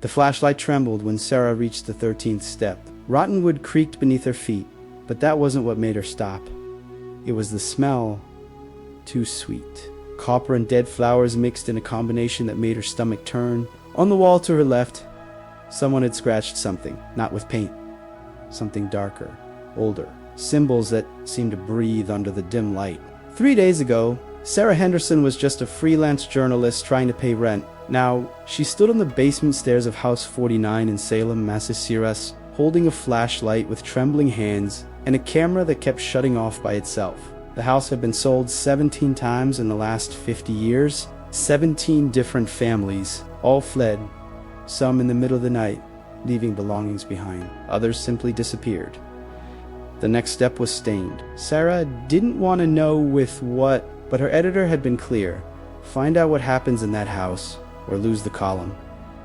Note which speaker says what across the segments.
Speaker 1: The flashlight trembled when Sarah reached the 13th step. Rotten wood creaked beneath her feet, but that wasn't what made her stop. It was the smell. Too sweet. Copper and dead flowers mixed in a combination that made her stomach turn. On the wall to her left, someone had scratched something, not with paint. Something darker, older. Symbols that seemed to breathe under the dim light. 3 days ago, Sarah Henderson was just a freelance journalist trying to pay rent. Now, she stood on the basement stairs of House 49 in Salem, Massachusetts, holding a flashlight with trembling hands and a camera that kept shutting off by itself. The house had been sold 17 times in the last 50 years. 17 different families, all fled, some in the middle of the night, leaving belongings behind. Others simply disappeared. The next step was stained. Sarah didn't want to know with what, but her editor had been clear. Find out what happens in that house, or lose the column.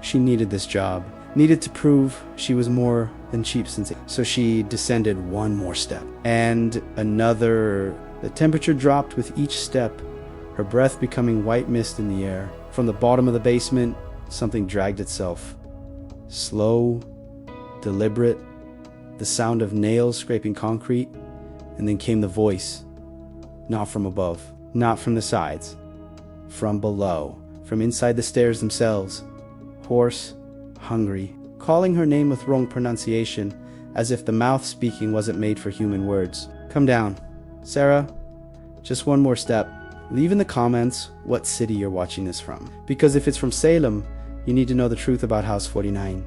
Speaker 1: She needed this job, needed to prove she was more than cheap since. So she descended one more step, and another. The temperature dropped with each step, her breath becoming white mist in the air. From the bottom of the basement, something dragged itself. Slow, deliberate, the sound of nails scraping concrete, and then came the voice. Not from above, not from the sides, from below, from inside the stairs themselves. Hoarse, hungry, calling her name with wrong pronunciation, as if the mouth speaking wasn't made for human words. Come down. Sarah, just one more step. Leave in the comments what city you're watching this from, because if it's from Salem, you need to know the truth about House 49.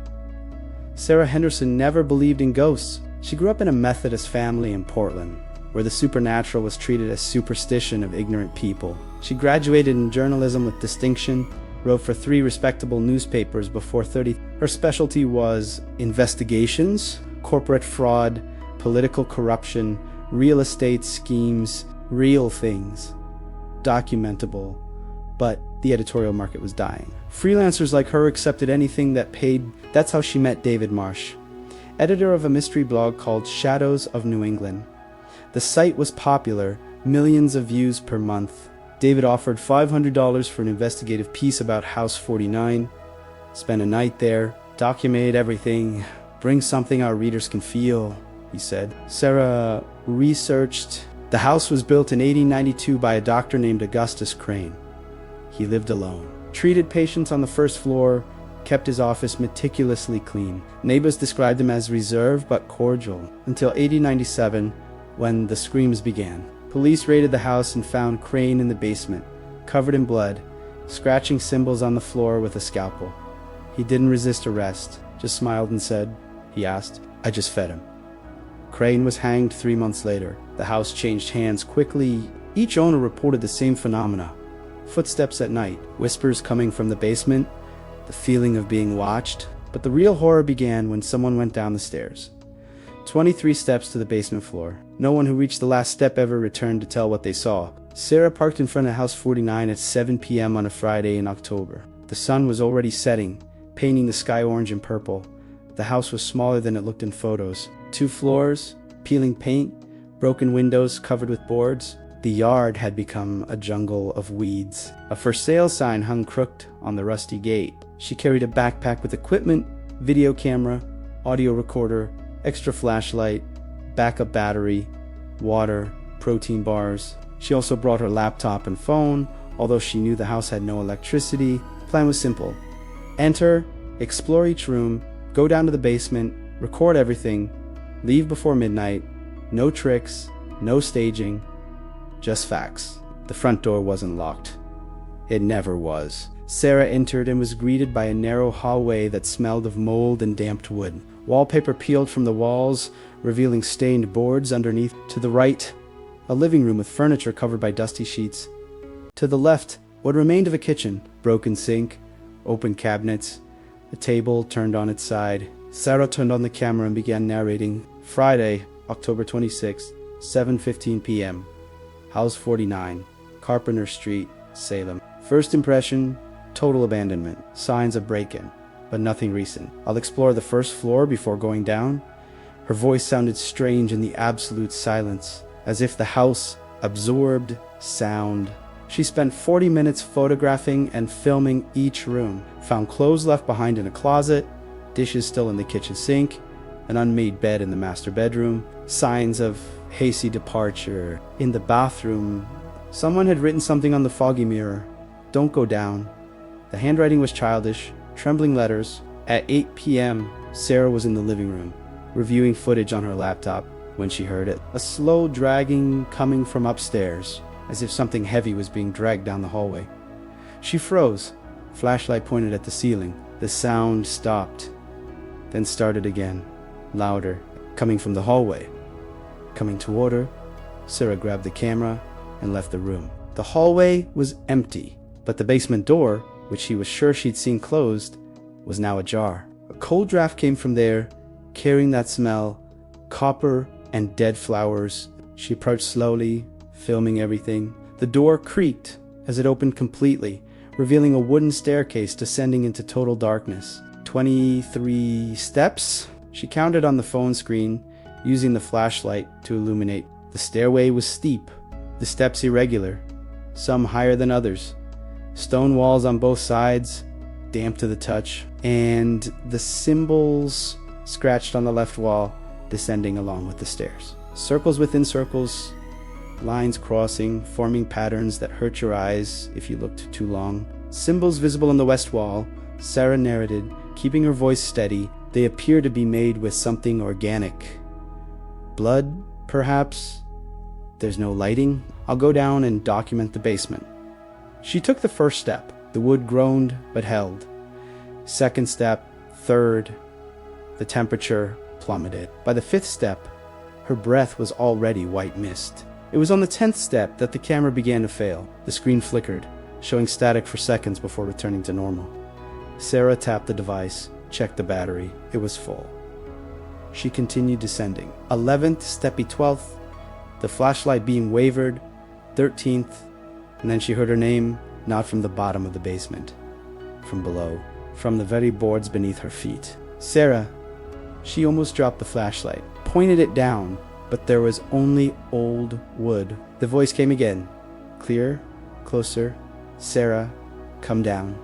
Speaker 1: Sarah Henderson never believed in ghosts. She grew up in a Methodist family in Portland, where the supernatural was treated as superstition of ignorant people. She graduated in journalism with distinction, wrote for 3 respectable newspapers before 30. Her specialty was investigations, corporate fraud, political corruption, real estate schemes, real things, documentable, but the editorial market was dying. Freelancers like her accepted anything that paid. That's how she met David Marsh, editor of a mystery blog called Shadows of New England. The site was popular, millions of views per month. David offered $500 for an investigative piece about House 49. Spend a night there, document everything, bring something our readers can feel, he said. Sarah researched. The house was built in 1892 by a doctor named Augustus Crane. He lived alone, treated patients on the first floor, kept his office meticulously clean. Neighbors described him as reserved but cordial, until 1897, when the screams began. Police raided the house and found Crane in the basement, covered in blood, scratching symbols on the floor with a scalpel. He didn't resist arrest, just smiled and said, he asked, "I just fed him." Crane was hanged 3 months later. The house changed hands quickly. Each owner reported the same phenomena. Footsteps at night, whispers coming from the basement, the feeling of being watched. But the real horror began when someone went down the stairs. 23 steps to the basement floor. No one who reached the last step ever returned to tell what they saw. Sarah parked in front of House 49 at 7 p.m. on a Friday in October. The sun was already setting, painting the sky orange and purple. The house was smaller than it looked in photos. 2 floors, peeling paint, broken windows covered with boards. The yard had become a jungle of weeds. A for sale sign hung crooked on the rusty gate. She carried a backpack with equipment, video camera, audio recorder, extra flashlight, backup battery, water, protein bars. She also brought her laptop and phone, although she knew the house had no electricity. The plan was simple. Enter, explore each room, go down to the basement, record everything, leave before midnight. No tricks, no staging, just facts. The front door wasn't locked. It never was. Sarah entered and was greeted by a narrow hallway that smelled of mold and damped wood. Wallpaper peeled from the walls, revealing stained boards underneath. To the right, a living room with furniture covered by dusty sheets. To the left, what remained of a kitchen, broken sink, open cabinets, a table turned on its side. Sarah turned on the camera and began narrating. Friday, October 26, 7:15 p.m. House 49, Carpenter Street, Salem. First impression, total abandonment. Signs of break-in, but nothing recent. I'll explore the first floor before going down. Her voice sounded strange in the absolute silence, as if the house absorbed sound. She spent 40 minutes photographing and filming each room, found clothes left behind in a closet, dishes still in the kitchen sink, an unmade bed in the master bedroom, signs of hasty departure in the bathroom. Someone had written something on the foggy mirror, "Don't go down." The handwriting was childish, trembling letters. At 8 p.m., Sarah was in the living room, reviewing footage on her laptop when she heard it. A slow dragging coming from upstairs, as if something heavy was being dragged down the hallway. She froze, flashlight pointed at the ceiling. The sound stopped, then started again, louder, coming from the hallway. Coming toward her, Sarah grabbed the camera and left the room. The hallway was empty, but the basement door, which she was sure she'd seen closed, was now ajar. A cold draft came from there, carrying that smell, copper and dead flowers. She approached slowly, filming everything. The door creaked as it opened completely, revealing a wooden staircase descending into total darkness. 23 steps? She counted on the phone screen, using the flashlight to illuminate. The stairway was steep, the steps irregular, some higher than others. Stone walls on both sides, damp to the touch, and the symbols scratched on the left wall, descending along with the stairs. Circles within circles, lines crossing, forming patterns that hurt your eyes if you looked too long. Symbols visible on the west wall, Sarah narrated, keeping her voice steady. They appear to be made with something organic. Blood, perhaps? There's no lighting. I'll go down and document the basement. She took the first step. The wood groaned but held. Second step, third. The temperature plummeted. By the fifth step, her breath was already white mist. It was on the 10th step that the camera began to fail. The screen flickered, showing static for seconds before returning to normal. Sarah tapped the device, checked the battery. It was full. She continued descending. 11th, steppy 12th. The flashlight beam wavered. 13th, and then she heard her name, not from the bottom of the basement, from below, from the very boards beneath her feet. Sarah. She almost dropped the flashlight, pointed it down, but there was only old wood. The voice came again, clearer, closer. Sarah, come down.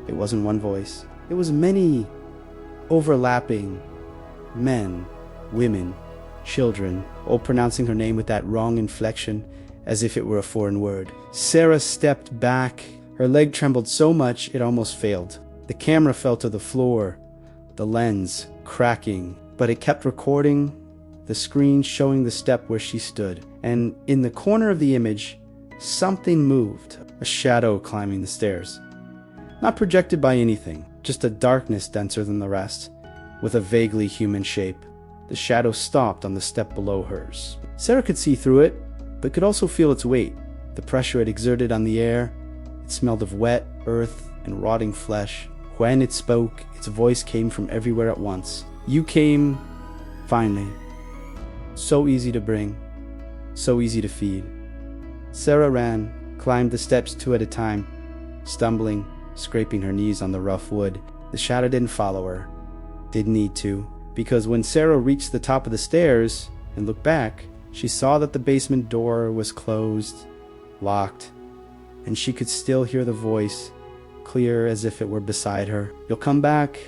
Speaker 1: It wasn't one voice. It was many, overlapping men, women, children, all pronouncing her name with that wrong inflection, as if it were a foreign word. Sarah stepped back. Her leg trembled so much it almost failed. The camera fell to the floor, the lens cracking, but it kept recording, the screen showing the step where she stood. And in the corner of the image, something moved, a shadow climbing the stairs. Not projected by anything, just a darkness denser than the rest, with a vaguely human shape. The shadow stopped on the step below hers. Sarah could see through it, but could also feel its weight, the pressure it exerted on the air. It smelled of wet earth and rotting flesh. When it spoke, its voice came from everywhere at once. You came, finally. So easy to bring, so easy to feed. Sarah ran, climbed the steps 2 at a time, stumbling, scraping her knees on the rough wood. The shadow didn't follow her. Didn't need to, because when Sarah reached the top of the stairs and looked back, she saw that the basement door was closed, locked, and she could still hear the voice, clear as if it were beside her. You'll come back.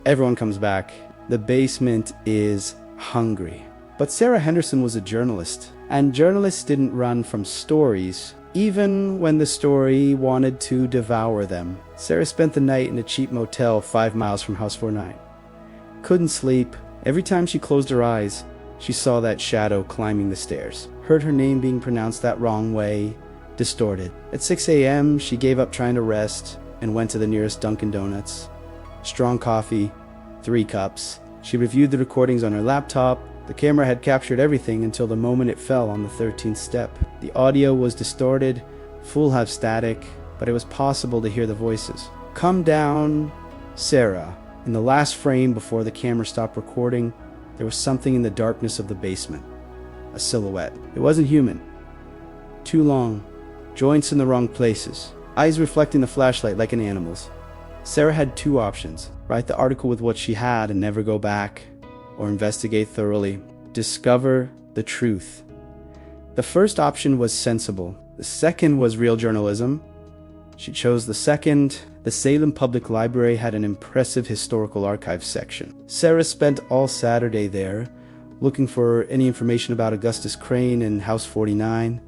Speaker 1: Everyone comes back. The basement is hungry. But Sarah Henderson was a journalist, and journalists didn't run from stories, even when the story wanted to devour them. Sarah spent the night in a cheap motel 5 miles from House 49. Couldn't sleep. Every time she closed her eyes, she saw that shadow climbing the stairs, heard her name being pronounced that wrong way, distorted. At 6 a.m., she gave up trying to rest and went to the nearest Dunkin' Donuts. Strong coffee, 3 cups. She reviewed the recordings on her laptop. The camera had captured everything until the moment it fell on the 13th step. The audio was distorted, full of static, but it was possible to hear the voices. Come down, Sarah. In the last frame before the camera stopped recording, there was something in the darkness of the basement. A silhouette. It wasn't human. Too long. Joints in the wrong places. Eyes reflecting the flashlight like an animal's. Sarah had 2 options. Write the article with what she had and never go back, or investigate thoroughly. Discover the truth. The first option was sensible. The second was real journalism. She chose the second. The Salem Public Library had an impressive historical archives section. Sarah spent all Saturday there, looking for any information about Augustus Crane and House 49.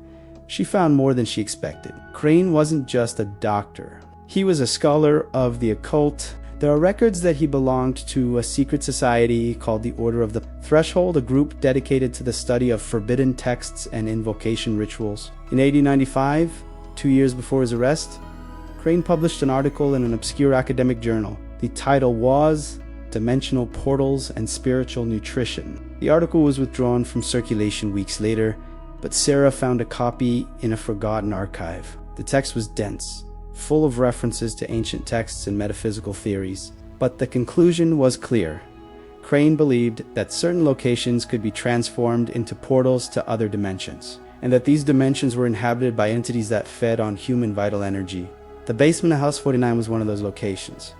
Speaker 1: She found more than she expected. Crane wasn't just a doctor. He was a scholar of the occult. There are records that he belonged to a secret society called the Order of the Threshold, a group dedicated to the study of forbidden texts and invocation rituals. In 1895, 2 years before his arrest, Crane published an article in an obscure academic journal. The title was Dimensional Portals and Spiritual Nutrition. The article was withdrawn from circulation weeks later, but Sarah found a copy in a forgotten archive. The text was dense, full of references to ancient texts and metaphysical theories. But the conclusion was clear. Crane believed that certain locations could be transformed into portals to other dimensions, and that these dimensions were inhabited by entities that fed on human vital energy. The basement of House 49 was one of those locations.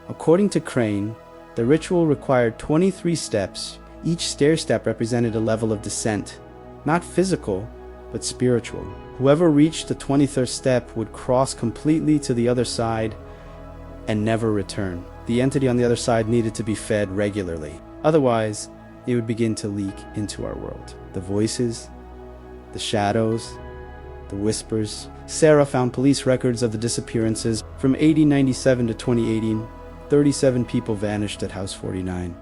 Speaker 1: According to Crane, the ritual required 23 steps. Each stair step represented a level of descent, not physical, but spiritual. Whoever reached the 23rd step would cross completely to the other side and never return. The entity on the other side needed to be fed regularly. Otherwise, it would begin to leak into our world. The voices, the shadows, the whispers. Sarah found police records of the disappearances. From 1897 to 2018, 37 people vanished at House 49.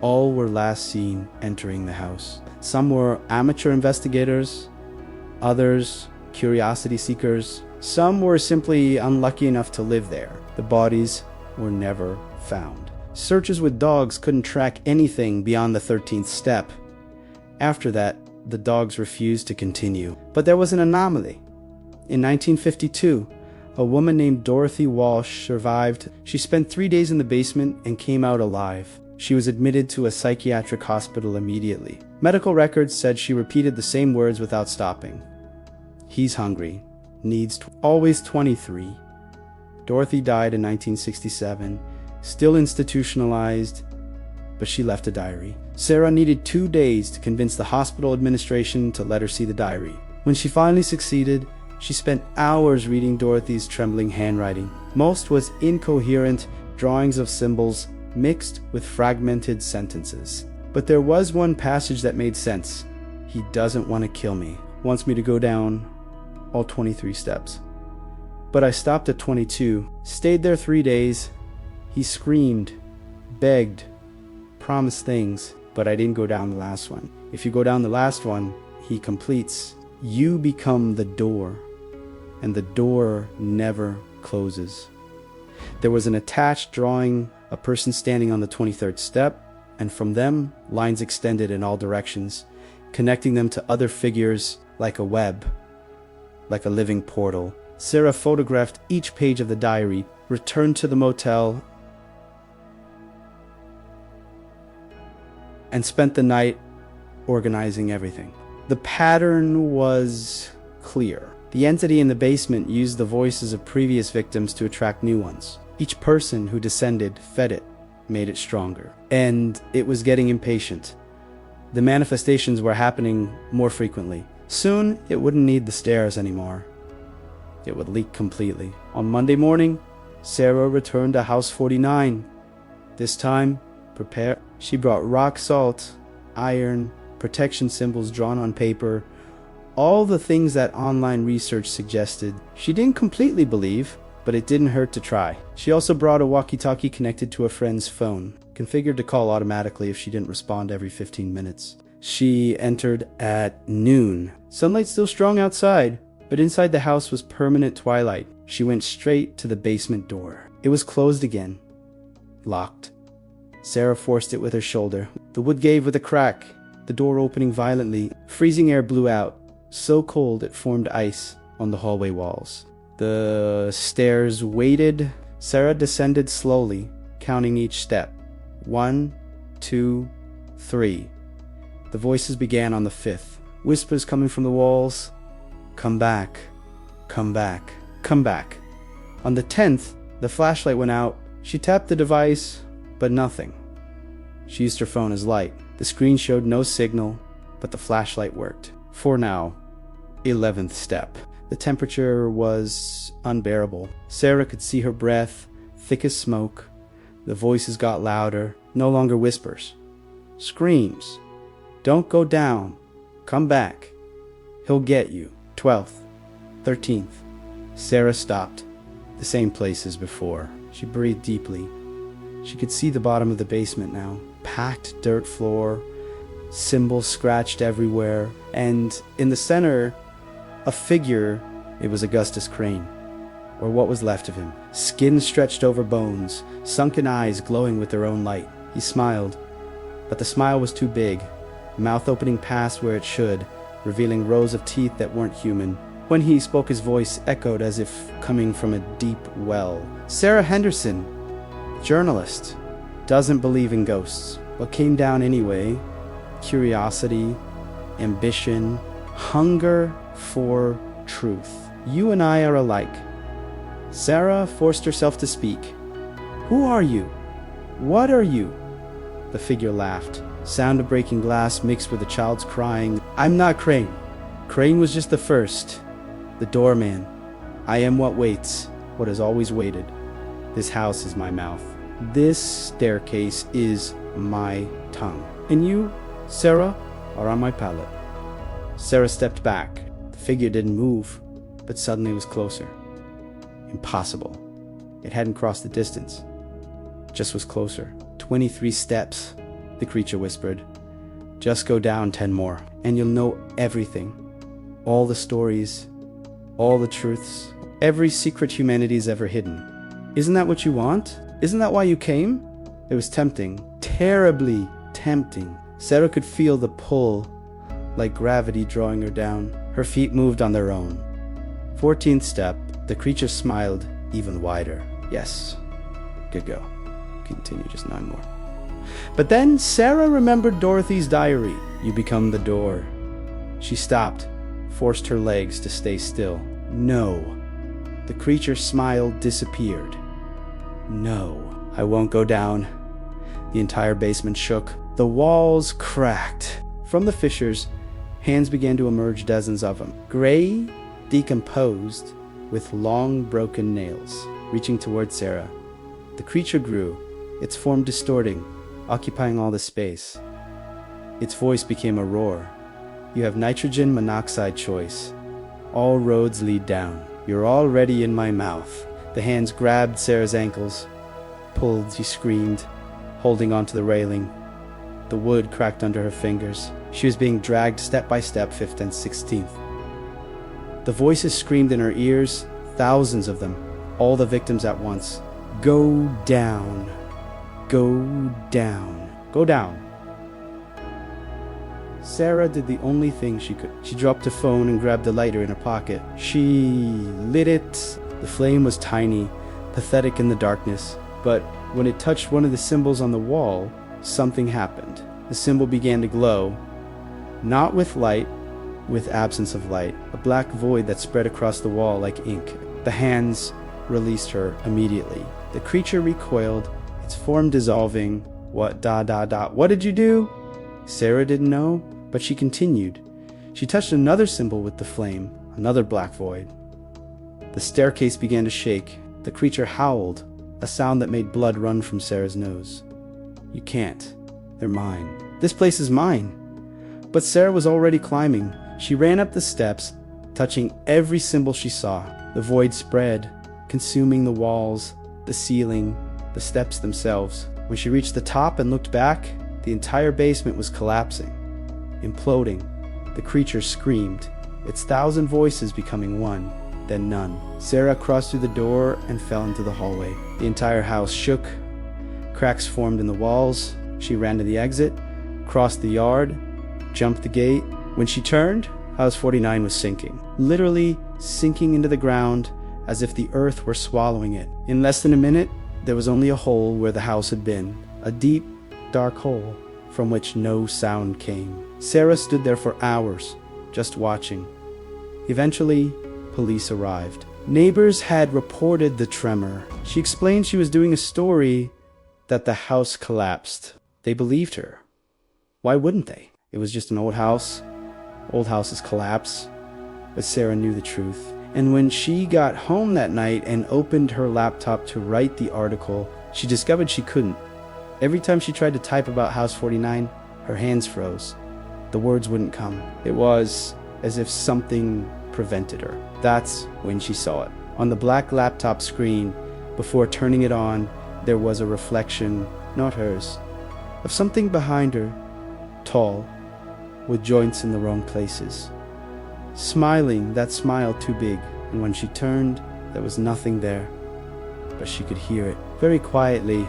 Speaker 1: All were last seen entering the house. Some were amateur investigators, others curiosity seekers. Some were simply unlucky enough to live there. The bodies were never found. Searchers with dogs couldn't track anything beyond the 13th step. After that, the dogs refused to continue. But there was an anomaly. In 1952, a woman named Dorothy Walsh survived. She spent 3 days in the basement and came out alive. She was admitted to a psychiatric hospital immediately. Medical records said she repeated the same words without stopping. He's hungry. Needs always 23. Dorothy died in 1967, still institutionalized, but she left a diary. Sarah needed 2 days to convince the hospital administration to let her see the diary. When she finally succeeded, she spent hours reading Dorothy's trembling handwriting. Most was incoherent drawings of symbols mixed with fragmented sentences. But there was one passage that made sense. He doesn't want to kill me. Wants me to go down all 23 steps. But I stopped at 22, stayed there 3 days. He screamed, begged, promised things, but I didn't go down the last one. If you go down the last one, he completes. You become the door, and the door never closes. There was an attached drawing, a person standing on the 23rd step, and from them, lines extended in all directions, connecting them to other figures like a web, like a living portal. Sarah photographed each page of the diary, returned to the motel, and spent the night organizing everything. The pattern was clear. The entity in the basement used the voices of previous victims to attract new ones. Each person who descended fed it, made it stronger. And it was getting impatient. The manifestations were happening more frequently. Soon, it wouldn't need the stairs anymore. It would leak completely. On Monday morning, Sarah returned to House 49. This time, prepared. She brought rock salt, iron, protection symbols drawn on paper, all the things that online research suggested. She didn't completely believe, but it didn't hurt to try. She also brought a walkie-talkie connected to a friend's phone, configured to call automatically if she didn't respond every 15 minutes. She entered at noon. Sunlight still strong outside, but inside the house was permanent twilight. She went straight to the basement door. It was closed again, locked. Sarah forced it with her shoulder. The wood gave with a crack, the door opening violently. Freezing air blew out, so cold it formed ice on the hallway walls. The stairs waited. Sarah descended slowly, counting each step. 1, 2, 3. The voices began on the 5th. Whispers coming from the walls. Come back, come back, come back. On the 10th, the flashlight went out. She tapped the device, but nothing. She used her phone as light. The screen showed no signal, but the flashlight worked. For now. 11th step. The temperature was unbearable. Sarah could see her breath, thick as smoke. The voices got louder, no longer whispers. Screams. Don't go down. Come back. He'll get you. 12th. 13th. Sarah stopped. The same place as before. She breathed deeply. She could see the bottom of the basement now. Packed dirt floor, symbols scratched everywhere, and in the center, a figure. It was Augustus Crane, or what was left of him. Skin stretched over bones, sunken eyes glowing with their own light. He smiled, but the smile was too big, mouth opening past where it should, revealing rows of teeth that weren't human. When he spoke, his voice echoed as if coming from a deep well. Sarah Henderson, journalist, doesn't believe in ghosts, but came down anyway. Curiosity, ambition, hunger for truth. You and I are alike. Sarah forced herself to speak. Who are you? What are you? The figure laughed. Sound of breaking glass mixed with a child's crying. I'm not Crane. Crane was just the first. The doorman. I am what waits, what has always waited. This house is my mouth. This staircase is my tongue. And you, Sarah, are on my palate. Sarah stepped back. The figure didn't move, but suddenly was closer. Impossible. It hadn't crossed the distance. Just was closer. 23 steps, the creature whispered. Just go down 10 more, and you'll know everything. All the stories, all the truths, every secret humanity's ever hidden. Isn't that what you want? Isn't that why you came? It was tempting, terribly tempting. Sarah could feel the pull, like gravity drawing her down. Her feet moved on their own. 14th step, the creature smiled even wider. Yes, good go. Continue just 9 more. But then Sarah remembered Dorothy's diary. You become the door. She stopped, forced her legs to stay still. No. The creature's smile disappeared. No, I won't go down. The entire basement shook. The walls cracked. From the fissures, hands began to emerge, dozens of them. Gray, decomposed, with long broken nails, reaching toward Sarah. The creature grew, its form distorting, occupying all the space. Its voice became a roar. You have nitrogen monoxide choice. All roads lead down. You're already in my mouth. The hands grabbed Sarah's ankles, pulled, she screamed, holding onto the railing. The wood cracked under her fingers. She was being dragged step by step, 5th and 16th. The voices screamed in her ears, thousands of them, all the victims at once. Go down. Go down. Go down. Sarah did the only thing she could. She dropped the phone and grabbed the lighter in her pocket. She lit it. The flame was tiny, pathetic in the darkness, but when it touched one of the symbols on the wall, something happened. The symbol began to glow, not with light, with absence of light, a black void that spread across the wall like ink. The hands released her immediately. The creature recoiled, its form dissolving. What did you do? Sarah didn't know, but she continued. She touched another symbol with the flame, another black void. The staircase began to shake. The creature howled, a sound that made blood run from Sarah's nose. You can't. They're mine. This place is mine. But Sarah was already climbing. She ran up the steps, touching every symbol she saw. The void spread, consuming the walls, the ceiling, the steps themselves. When she reached the top and looked back, the entire basement was collapsing, imploding. The creature screamed, its 1,000 voices becoming one, then none. Sarah crossed through the door and fell into the hallway. The entire house shook. Cracks formed in the walls. She ran to the exit, crossed the yard, jumped the gate. When she turned, House 49 was sinking, literally sinking into the ground as if the earth were swallowing it. In less than a minute, there was only a hole where the house had been, a deep, dark hole from which no sound came. Sarah stood there for hours, just watching. Eventually, police arrived. Neighbors had reported the tremor. She explained she was doing a story that the house collapsed. They believed her. Why wouldn't they? It was just an old house. Old houses collapse. But Sarah knew the truth. And when she got home that night and opened her laptop to write the article, she discovered she couldn't. Every time she tried to type about House 49, her hands froze. The words wouldn't come. It was as if something prevented her. That's when she saw it. On the black laptop screen, before turning it on, there was a reflection, not hers, of something behind her, tall, with joints in the wrong places. Smiling, that smile too big, and when she turned, there was nothing there. But she could hear it, very quietly,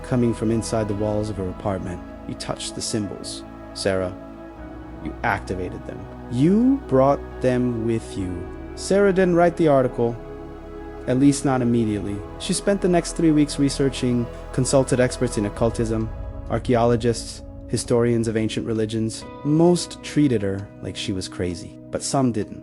Speaker 1: coming from inside the walls of her apartment. You touched the symbols, Sarah. You activated them. You brought them with you. Sarah didn't write the article, at least not immediately. She spent the next 3 weeks researching, consulted experts in occultism, archaeologists, historians of ancient religions. Most treated her like she was crazy, but some didn't.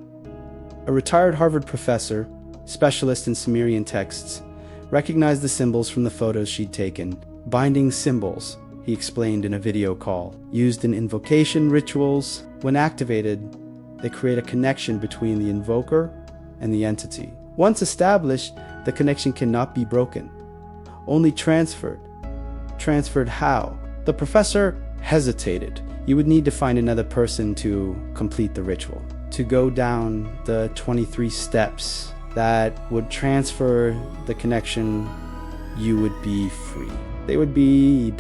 Speaker 1: A retired Harvard professor, specialist in Sumerian texts, recognized the symbols from the photos she'd taken. Binding symbols, he explained in a video call, used in invocation rituals. When activated, they create a connection between the invoker and the entity. Once established, the connection cannot be broken, only transferred. Transferred how? The professor hesitated. You would need to find another person to complete the ritual, to go down the 23 steps that would transfer the connection. You would be free. They would be ...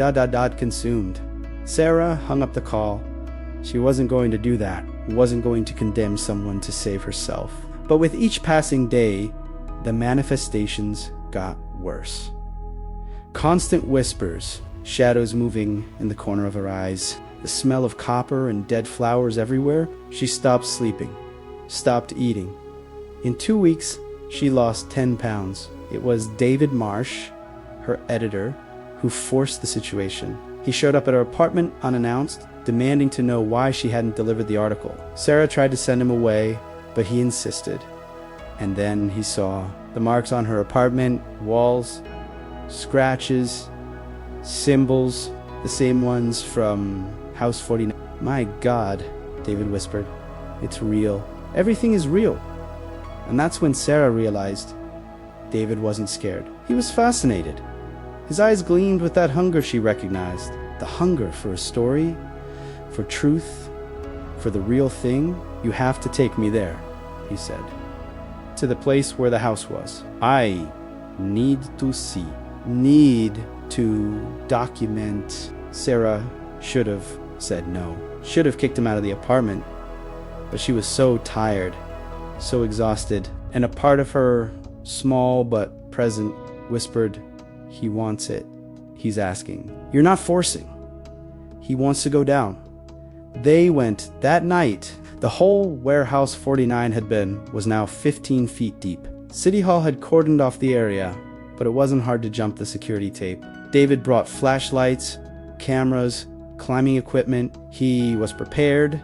Speaker 1: consumed. Sarah hung up the call. She wasn't going to do that, wasn't going to condemn someone to save herself. But with each passing day, the manifestations got worse. Constant whispers, shadows moving in the corner of her eyes, the smell of copper and dead flowers everywhere. She stopped sleeping, stopped eating. In 2 weeks, she lost 10 pounds. It was David Marsh, her editor, who forced the situation. He showed up at her apartment unannounced, demanding to know why she hadn't delivered the article. Sarah tried to send him away, but he insisted. And then he saw the marks on her apartment walls, scratches, symbols, the same ones from House 49. My God, David whispered. It's real. Everything is real. And that's when Sarah realized David wasn't scared. He was fascinated. His eyes gleamed with that hunger she recognized. The hunger for a story, for truth, for the real thing. You have to take me there, he said. To the place where the house was. I need to see. Need to document. Sarah should have said no. Should have kicked him out of the apartment. But she was so tired, so exhausted. And a part of her, small but present, whispered, he wants it. He's asking. You're not forcing. He wants to go down. They went that night. The hole where House 49 had been was now 15 feet deep. City Hall had cordoned off the area, but it wasn't hard to jump the security tape. David brought flashlights, cameras, climbing equipment. He was prepared,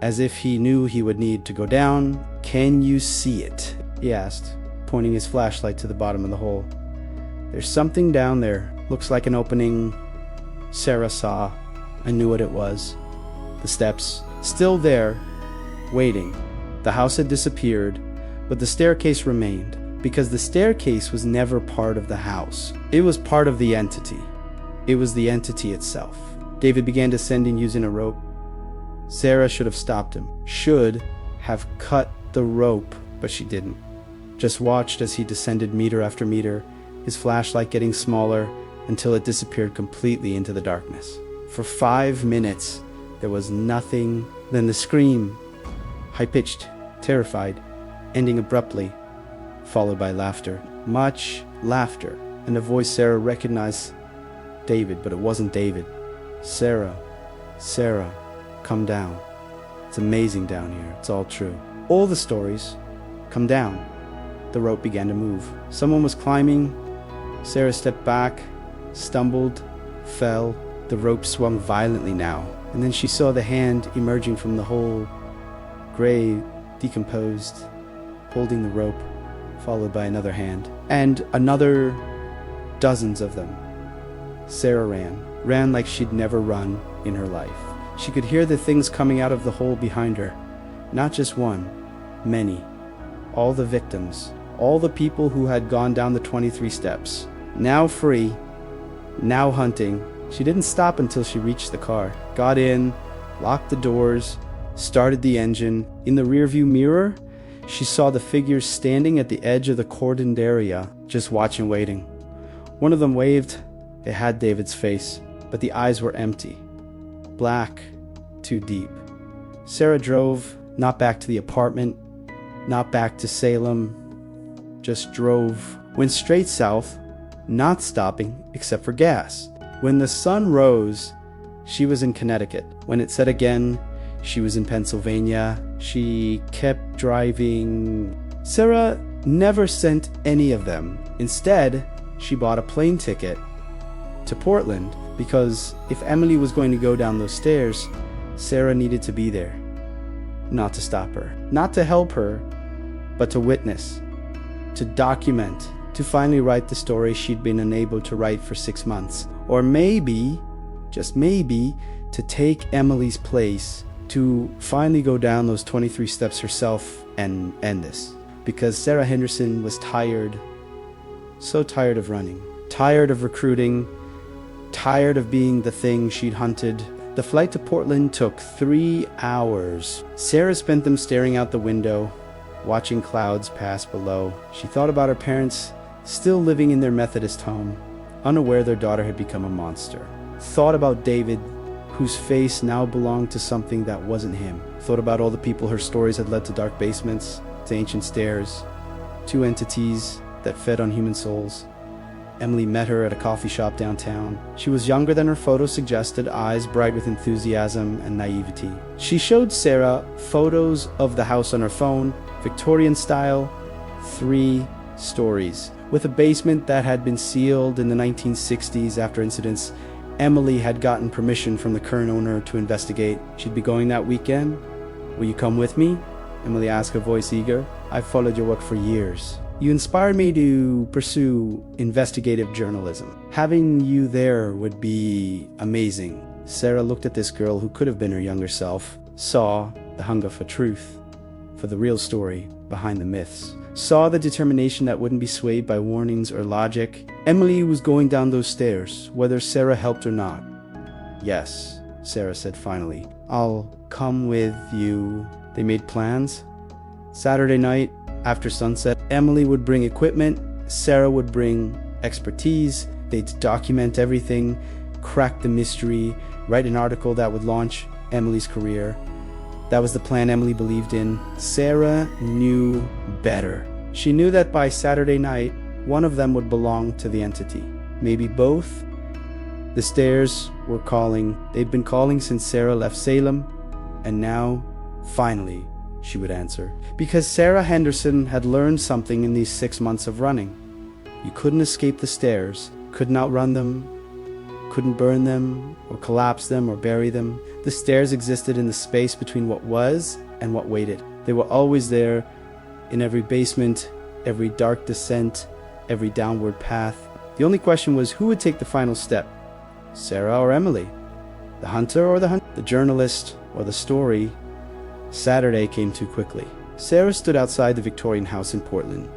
Speaker 1: as if he knew he would need to go down. Can you see it? He asked, pointing his flashlight to the bottom of the hole. There's something down there. Looks like an opening. Sarah saw and knew what it was. The steps, still there, waiting. The house had disappeared, but the staircase remained, because the staircase was never part of the house. It was part of the entity. It was the entity itself. David began descending using a rope. Sarah should have stopped him, should have cut the rope, but she didn't. Just watched as he descended meter after meter, his flashlight getting smaller until it disappeared completely into the darkness. For 5 minutes, there was nothing. Then the scream, high-pitched, terrified, ending abruptly, followed by laughter. Much laughter, and a voice Sarah recognized. David, but it wasn't David. Sarah, Sarah, come down. It's amazing down here. It's all true. All the stories. Come down. The rope began to move. Someone was climbing. Sarah stepped back, stumbled, fell. The rope swung violently now, and then she saw the hand emerging from the hole, gray, decomposed, holding the rope, followed by another hand, and another, dozens of them. Sarah ran like she'd never run in her life. She could hear the things coming out of the hole behind her, Not just one, many. All the victims, all the people who had gone down the 23 steps. Now free, now hunting. She didn't stop until she reached the car. Got in, locked the doors, started the engine. In the rearview mirror, she saw the figures standing at the edge of the cordoned area, just watching, waiting. One of them waved. It had David's face, but the eyes were empty. Black, too deep. Sarah drove, not back to the apartment, not back to Salem, just drove. Went straight south, not stopping except for gas. When the sun rose, she was in Connecticut. When it set again, she was in Pennsylvania. She kept driving. Sarah never sent any of them. Instead, she bought a plane ticket to Portland because if Emily was going to go down those stairs, Sarah needed to be there. Not to stop her, not to help her, but to witness, to document, to finally write the story she'd been unable to write for 6 months. Or maybe, just maybe, to take Emily's place, to finally go down those 23 steps herself and end this. Because Sarah Henderson was tired, so tired of running, tired of recruiting, tired of being the thing she'd hunted. The flight to Portland took 3 hours. Sarah spent them staring out the window, watching clouds pass below. She thought about her parents still living in their Methodist home, unaware their daughter had become a monster. Thought about David, whose face now belonged to something that wasn't him. Thought about all the people her stories had led to dark basements, to ancient stairs, to entities that fed on human souls. Emily met her at a coffee shop downtown. She was younger than her photo suggested, eyes bright with enthusiasm and naivety. She showed Sarah photos of the house on her phone, Victorian style, 3 stories. With a basement that had been sealed in the 1960s after incidents, Emily had gotten permission from the current owner to investigate. She'd be going that weekend. Will you come with me? Emily asked, her voice eager. I've followed your work for years. You inspired me to pursue investigative journalism. Having you there would be amazing. Sarah looked at this girl who could have been her younger self, saw the hunger for truth, for the real story behind the myths, saw the determination that wouldn't be swayed by warnings or logic. Emily was going down those stairs, whether Sarah helped or not. Yes, Sarah said finally. I'll come with you. They made plans. Saturday night, after sunset, Emily would bring equipment, Sarah would bring expertise. They'd document everything, crack the mystery, write an article that would launch Emily's career. That was the plan Emily believed in. Sarah knew better. She knew that by Saturday night, one of them would belong to the entity. Maybe both. The stairs were calling. They'd been calling since Sarah left Salem, and now, finally, she would answer. Because Sarah Henderson had learned something in these 6 months of running. You couldn't escape the stairs, couldn't outrun them, couldn't burn them, or collapse them, or bury them. The stairs existed in the space between what was and what waited. They were always there, in every basement, every dark descent, every downward path. The only question was who would take the final step, Sarah or Emily? The hunter or the hunt? The journalist or the story? Saturday came too quickly. Sarah stood outside the Victorian house in Portland,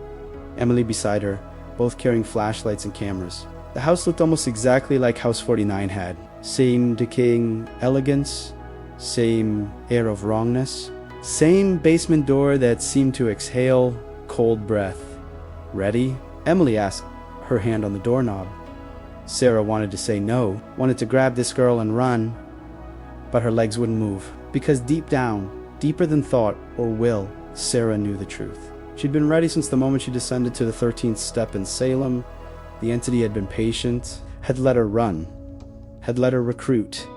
Speaker 1: Emily beside her, both carrying flashlights and cameras. The house looked almost exactly like House 49 had. Same decaying elegance, same air of wrongness, same basement door that seemed to exhale cold breath. Ready? Emily asked, her hand on the doorknob. Sarah wanted to say no, wanted to grab this girl and run, but her legs wouldn't move. Because deep down, deeper than thought or will, Sarah knew the truth. She'd been ready since the moment she descended to the 13th step in Salem. The entity had been patient, had let her run, had let her recruit,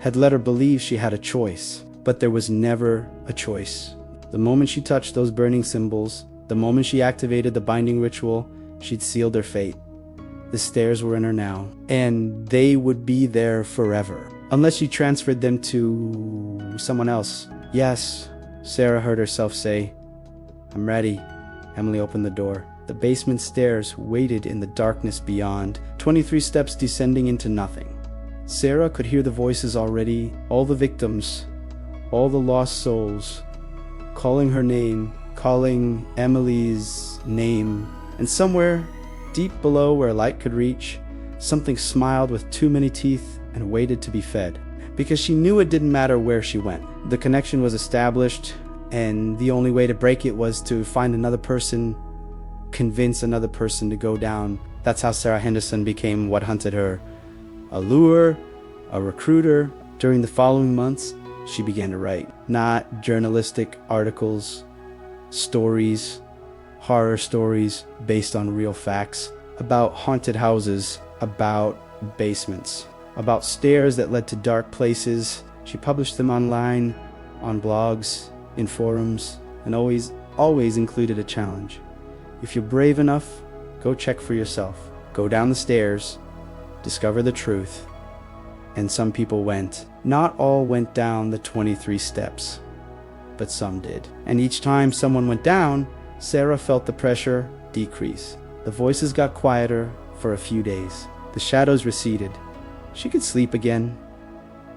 Speaker 1: had let her believe she had a choice. But there was never a choice. The moment she touched those burning symbols, the moment she activated the binding ritual, she'd sealed her fate. The stairs were in her now, and they would be there forever, unless she transferred them to someone else. Yes, Sarah heard herself say. I'm ready. Emily opened the door. The basement stairs waited in the darkness beyond, 23 steps descending into nothing. Sarah could hear the voices already, all the victims, all the lost souls, calling her name, calling Emily's name, and somewhere deep below where light could reach, something smiled with too many teeth and waited to be fed. Because she knew it didn't matter where she went. The connection was established, and the only way to break it was to find another person, convince another person to go down. That's how Sarah Henderson became what hunted her: a lure, a recruiter. During the following months, she began to write. Not journalistic articles, stories, horror stories based on real facts, about haunted houses, about basements, about stairs that led to dark places. She published them online, on blogs, in forums, and always included a challenge. If you're brave enough, go check for yourself. Go down the stairs, discover the truth. And some people went. Not all went down the 23 steps, but some did. And each time someone went down, Sarah felt the pressure decrease. The voices got quieter for a few days. The shadows receded. She could sleep again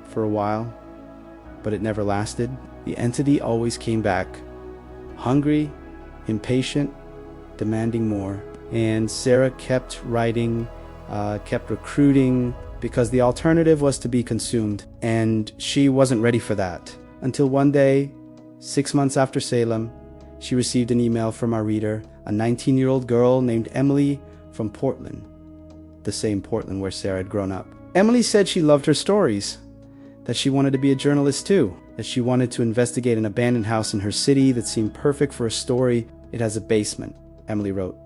Speaker 1: for a while, but it never lasted. The entity always came back, hungry, impatient, demanding more. And Sarah kept writing, kept recruiting, because the alternative was to be consumed, and she wasn't ready for that. Until one day, 6 months after Salem, she received an email from our reader, a 19-year-old girl named Emily from Portland, the same Portland where Sarah had grown up. Emily said she loved her stories, that she wanted to be a journalist too, that she wanted to investigate an abandoned house in her city that seemed perfect for a story. It has a basement, Emily wrote,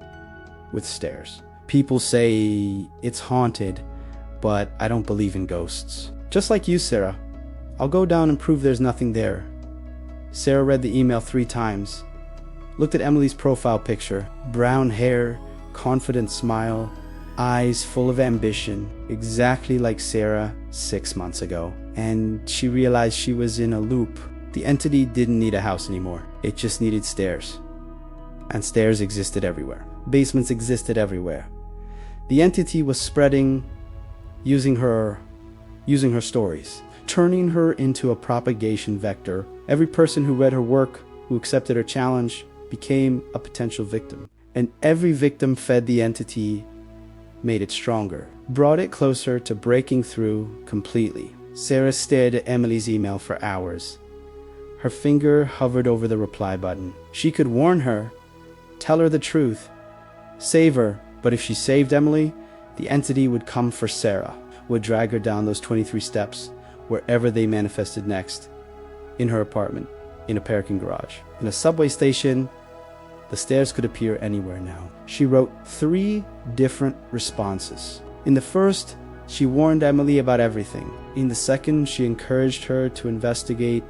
Speaker 1: with stairs. People say it's haunted, but I don't believe in ghosts. Just like you, Sarah. I'll go down and prove there's nothing there. Sarah read the email 3 times, looked at Emily's profile picture, brown hair, confident smile, eyes full of ambition, exactly like Sarah 6 months ago. And she realized she was in a loop. The entity didn't need a house anymore. It just needed stairs. And stairs existed everywhere. Basements existed everywhere. The entity was spreading, using her stories, turning her into a propagation vector. Every person who read her work, who accepted her challenge, became a potential victim. And every victim fed the entity, made it stronger, brought it closer to breaking through completely. Sarah stared at Emily's email for hours. Her finger hovered over the reply button. She could warn her, tell her the truth, save her, but if she saved Emily, the entity would come for Sarah, would drag her down those 23 steps, wherever they manifested next. In her apartment, in a parking garage, in a subway station. The stairs could appear anywhere now. She wrote 3 different responses. In the first, she warned Emily about everything. In the second, she encouraged her to investigate,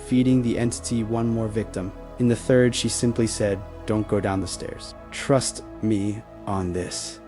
Speaker 1: feeding the entity one more victim. In the third, she simply said, "Don't go down the stairs. Trust me on this."